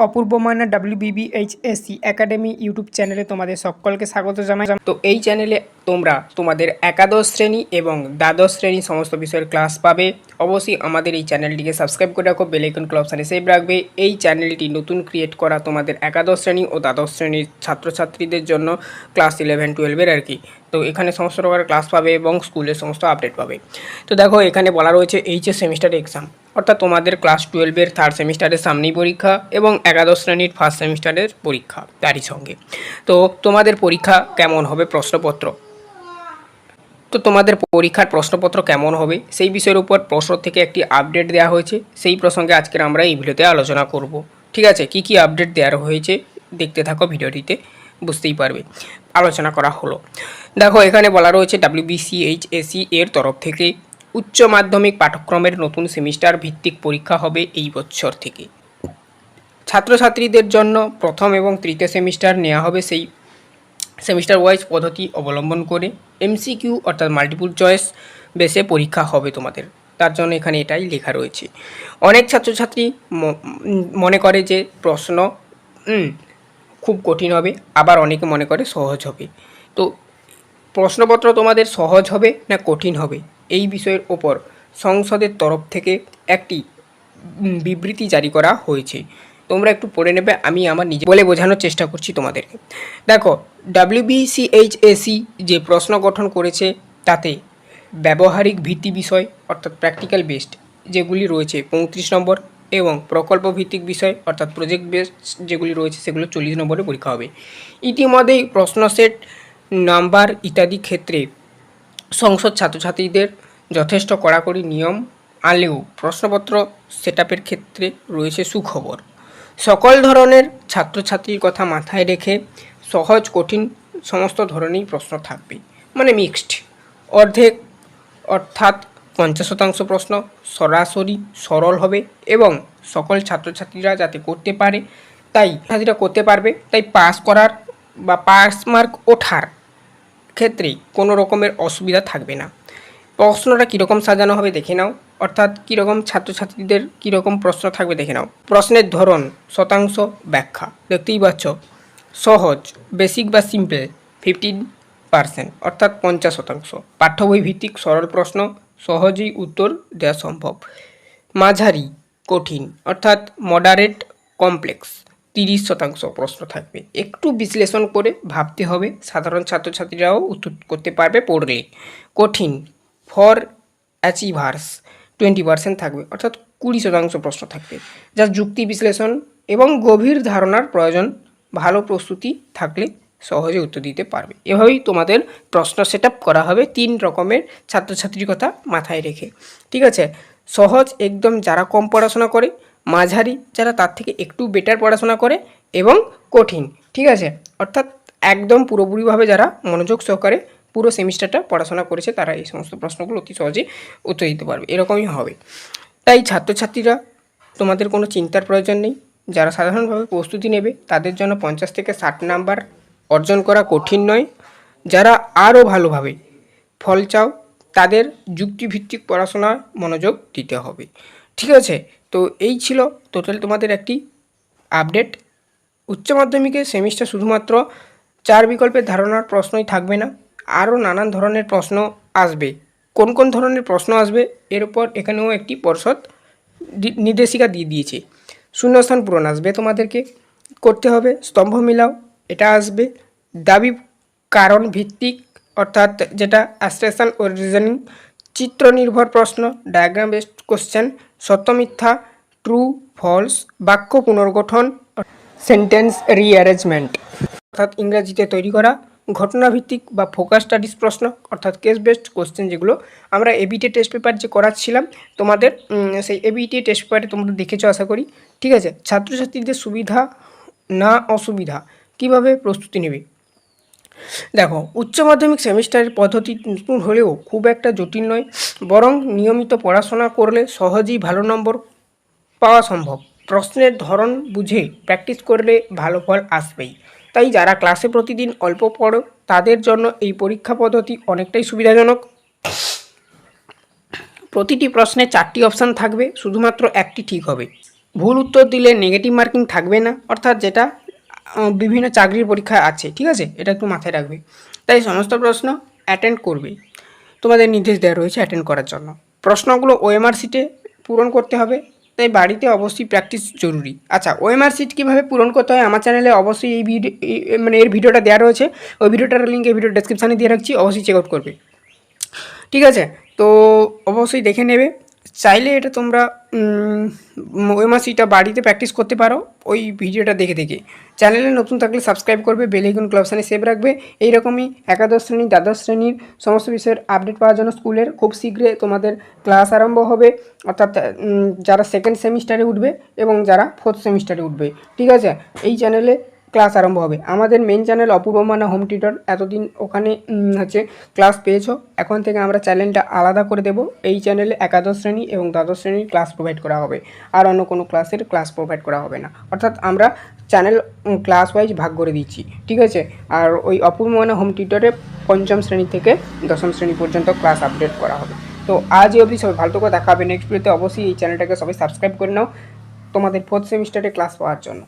অপূর্ব ময়না WBBHSC academy YouTube চ্যানেলে তোমাদের সকলকে স্বাগত জানাই। তো এই চ্যানেলে তোমরা তোমাদের একাদশ শ্রেণী এবং দ্বাদশ শ্রেণী সমস্ত বিষয়ের ক্লাস পাবে। অবশ্যই আমাদের এই চ্যানেলটিকে সাবস্ক্রাইব করে রাখো, বেল আইকন ক্লিক অপশানে সেভ রাখবে। এই চ্যানেলটি নতুন ক্রিয়েট করা তোমাদের একাদশ শ্রেণী ও দ্বাদশ শ্রেণীর ছাত্রছাত্রীদের জন্য ক্লাস 11-12 আর কি। তো এখানে সমস্ত প্রকার ক্লাস পাবে এবং স্কুলের সমস্ত আপডেট পাবে। তো দেখো এখানে বলা রয়েছে এইচএস সেমিস্টার এক্সাম, অর্থাৎ তোমাদের ক্লাস 12-এর থার্ড সেমিস্টারের সামনেই পরীক্ষা এবং একাদশ শ্রেণীর ফার্স্ট সেমিস্টারের পরীক্ষা তারই সঙ্গে। তো তোমাদের পরীক্ষা কেমন হবে, তোমাদের পরীক্ষার প্রশ্নপত্র কেমন হবে সেই বিষয়ের উপর প্রশ্ন থেকে একটি আপডেট দেওয়া হয়েছে। সেই প্রসঙ্গে আজকের আমরা এই ভিডিওতে আলোচনা করব। ঠিক আছে, কি কি আপডেট দেওয়া হয়েছে দেখতে থাকো, ভিডিওটিতে বুঝতেই পারবে। আলোচনা করা হলো, দেখো এখানে বলা রয়েছে WBCHSC এর তরফ থেকে উচ্চ মাধ্যমিক পাঠ্যক্রমের নতুন সেমিস্টার ভিত্তিক পরীক্ষা হবে এই বছর থেকে। ছাত্রছাত্রীদের জন্য প্রথম এবং তৃতীয় সেমিস্টার নেওয়া হবে সেই সেমিস্টার ওয়াইজ পদ্ধতি অবলম্বন করে। MCQ অর্থাৎ মাল্টিপল চয়েস বেসে পরীক্ষা হবে তোমাদের, তার জন্য এখানে এটাই লেখা রয়েছে। অনেক ছাত্রছাত্রী মনে করে যে প্রশ্ন খুব কঠিন হবে, আবার অনেকে মনে করে সহজ হবে। তো প্রশ্নপত্র তোমাদের সহজ হবে না কঠিন হবে এই বিষয়ের ওপর সংসদের তরফ থেকে একটি বিবৃতি জারি করা হয়েছে। তোমরা একটু পড়ে নেবে, আমি আমার নিজে বলে বোঝানোর চেষ্টা করছি তোমাদেরকে। দেখো WBCHSC যে প্রশ্ন গঠন করেছে তাতে ব্যবহারিক ভিত্তি বিষয় অর্থাৎ প্র্যাকটিক্যাল বেসড যেগুলি রয়েছে 35 নম্বর এবং প্রকল্প ভিত্তিক বিষয় অর্থাৎ প্রজেক্ট বেসড যেগুলি রয়েছে সেগুলো 40 নম্বরে পরীক্ষা হবে। ইতিমধ্যেই প্রশ্ন সেট, নাম্বার ইত্যাদি ক্ষেত্রে সংসদ ছাত্রছাত্রীদের যথেষ্ট কড়াকড়ি নিয়ম আনলেও প্রশ্নপত্র সেটআপের ক্ষেত্রে রয়েছে সুখবর। সকল ধরনের ছাত্রছাত্রীর কথা মাথায় রেখে সহজ কঠিন সমস্ত ধরনেরই প্রশ্ন থাকবে, মানে মিক্সড। অর্থাৎ 50% প্রশ্ন সরাসরি সরল হবে এবং সকল ছাত্রছাত্রীরা যাতে করতে পারে তাই পাস করার বা পাস মার্ক ওঠার ক্ষেত্রে কোনো রকমের অসুবিধা থাকবে না। প্রশ্নটা কীরকম সাজানো হবে দেখে নাও, অর্থাৎ কীরকম ছাত্রছাত্রীদের কীরকম প্রশ্ন থাকবে দেখে নাও। প্রশ্নের ধরন, শতাংশ, ব্যাখ্যা দেখতেই পাচ্ছ। সহজ, বেসিক বা সিম্পল 15% অর্থাৎ 50%। পাঠ্য বই ভিত্তিক সরল প্রশ্ন, সহজেই উত্তর দেওয়া সম্ভব। মাঝারি কঠিন অর্থাৎ মডারেট কমপ্লেক্স 30% প্রশ্ন থাকবে, একটু বিশ্লেষণ করে ভাবতে হবে, সাধারণ ছাত্রছাত্রীরাও উত্তর করতে পারবে পড়লে। কঠিন ফর অ্যাচিভার্স 20% থাকবে, অর্থাৎ 20% প্রশ্ন থাকবে, যা যুক্তি বিশ্লেষণ এবং গভীর ধারণার প্রয়োজন। ভালো প্রস্তুতি থাকলে সহজে উত্তর দিতে পারবে। এভাবেই তোমাদের প্রশ্ন সেট আপ করা হবে 3 রকমের ছাত্রছাত্রীর কথা মাথায় রেখে। ঠিক আছে, সহজ একদম যারা কম পড়াশোনা করে, মাঝারি যারা তার থেকে একটু বেটার পড়াশোনা করে, এবং কঠিন। ঠিক আছে, অর্থাৎ একদম পুরোপুরিভাবে যারা মনোযোগ সহকারে পুরো সেমিস্টারটা পড়াশোনা করেছে তারা এই সমস্ত প্রশ্নগুলো অতি সহজে উত্তর দিতে পারবে, এরকমই হবে। তাই ছাত্রছাত্রীরা তোমাদের কোনো চিন্তার প্রয়োজন নেই। যারা সাধারণভাবে প্রস্তুতি নেবে তাদের জন্য 50 থেকে 60 নাম্বার অর্জন করা কঠিন নয়। যারা আরও ভালোভাবে ফল চাও তাদের যুক্তিভিত্তিক পড়াশোনায় মনোযোগ দিতে হবে। ঠিক আছে, তো এই ছিল টোটাল তোমাদের একটি আপডেট। উচ্চ মাধ্যমিকের সেমিস্টার শুধুমাত্র 4 বিকল্পের ধারণার প্রশ্নই থাকবে না, আরও নানান ধরনের প্রশ্ন আসবে। কোন কোন ধরনের প্রশ্ন আসবে এর উপর এখানেও একটি পর্ষদ নির্দেশিকা দিয়ে দিয়েছে। শূন্যস্থান পূরণ আসবে, তোমাদেরকে করতে হবে। স্তম্ভ মিলাও এটা আসবে। দাবি কারণ ভিত্তিক অর্থাৎ যেটা অ্যাসার্শন ও রিজনিং, চিত্র নির্ভর প্রশ্ন, ডায়াগ্রাম বেসড কোশ্চেন, সত্য মিথ্যা, ট্রু ফলস, বাক্য পুনর্গঠন, সেন্টেন্স রিঅ্যারেঞ্জমেন্ট অর্থাৎ ইংরাজিতে তৈরি করা, ঘটনাভিত্তিক বা ফোকাস স্টাডিজ প্রশ্ন অর্থাৎ কেস বেসড কোশ্চেন, যেগুলো আমরা এবিটি টেস্ট পেপার যে করাচ্ছিলাম তোমাদের, সেই এবিটি টেস্ট পেপারে তোমরা দেখেছো আশা করি। ঠিক আছে, ছাত্রছাত্রীদের সুবিধা না অসুবিধা কীভাবে প্রস্তুতি নেবে। দেখো উচ্চ মাধ্যমিক সেমিস্টারের পদ্ধতি নতুন হলেও খুব একটা জটিল নয়, বরং নিয়মিত পড়াশোনা করলে সহজেই ভালো নম্বর পাওয়া সম্ভব। প্রশ্নের ধরন বুঝে প্র্যাকটিস করলে ভালো ফল আসবেই। তাই যারা ক্লাসে প্রতিদিন অল্প পড়ো তাদের জন্য এই পরীক্ষা পদ্ধতি অনেকটাই সুবিধাজনক। প্রতিটি প্রশ্নে 4টি অপশান থাকবে, শুধুমাত্র একটি ঠিক হবে। ভুল উত্তর দিলে নেগেটিভ মার্কিং থাকবে না, অর্থাৎ যেটা বিভিন্ন চাকরির পরীক্ষায় আছে, ঠিক আছে, এটা একটু মাথায় রাখবে। তাই সমস্ত প্রশ্ন অ্যাটেন্ড করবে, তোমাদের নির্দেশ দেওয়া রয়েছে অ্যাটেন্ড করার জন্য। প্রশ্নগুলো ওএমআর শিটে পূরণ করতে হবে, তাই বাড়িতে অবশ্যই প্র্যাকটিস জরুরি। আচ্ছা, ওএমআর শিট কীভাবে পূরণ করতে হয় আমার চ্যানেলে অবশ্যই এই ভিডিও মানে এর ভিডিওটা দেওয়া রয়েছে, ওই ভিডিওটার লিঙ্ক এই ভিডিও ডেসক্রিপশানে দিয়ে রাখছি, অবশ্যই চেক আউট করবে, ঠিক আছে। তো অবশ্যই দেখে নেবে। চাইলে এটা তোমরা ওএমআরসিটা বাড়িতে প্র্যাকটিস করতে পারো ওই ভিডিওটা দেখে দেখে। চ্যানেলে নতুন থাকলে সাবস্ক্রাইব করবে, বেল আইকন ক্লাবসানে সেভ রাখবে। এইরকমই একাদশ শ্রেণী দ্বাদশ শ্রেণীর সমস্ত বিষয়ের আপডেট পাওয়ার জন্য স্কুলের খুব শীঘ্রই তোমাদের ক্লাস আরম্ভ হবে, অর্থাৎ যারা সেকেন্ড সেমিস্টারে উঠবে এবং যারা ফোর্থ সেমিস্টারে উঠবে, ঠিক আছে, এই চ্যানেলে ক্লাস আরম্ভ হবে। আমাদের মেন চ্যানেল অপূর্ব মানা হোম টিউটর, এতদিন ওখানে হচ্ছে ক্লাস পেয়েছো, এখন থেকে আমরা চ্যানেলটা আলাদা করে দেব। এই চ্যানেলে একাদশ শ্রেণী এবং দ্বাদশ শ্রেণীর ক্লাস প্রোভাইড করা হবে, আর অন্য কোনো ক্লাসের ক্লাস প্রোভাইড করা হবে না, অর্থাৎ আমরা চ্যানেল ক্লাস ওয়াইজ ভাগ করে দিচ্ছি, ঠিক আছে। আর ওই অপূর্ব মানা হোম টিউটরে পঞ্চম শ্রেণী থেকে দশম শ্রেণী পর্যন্ত ক্লাস আপডেট করা হবে। তো আজ অবধি সবাই ভালো করে দেখা হবে, নেক্সট ভিডিওতে অবশ্যই এই চ্যানেলটাকে সবাই সাবস্ক্রাইব করে নাও তোমাদের ফোর্থ সেমিস্টারে ক্লাস পাওয়ার জন্য।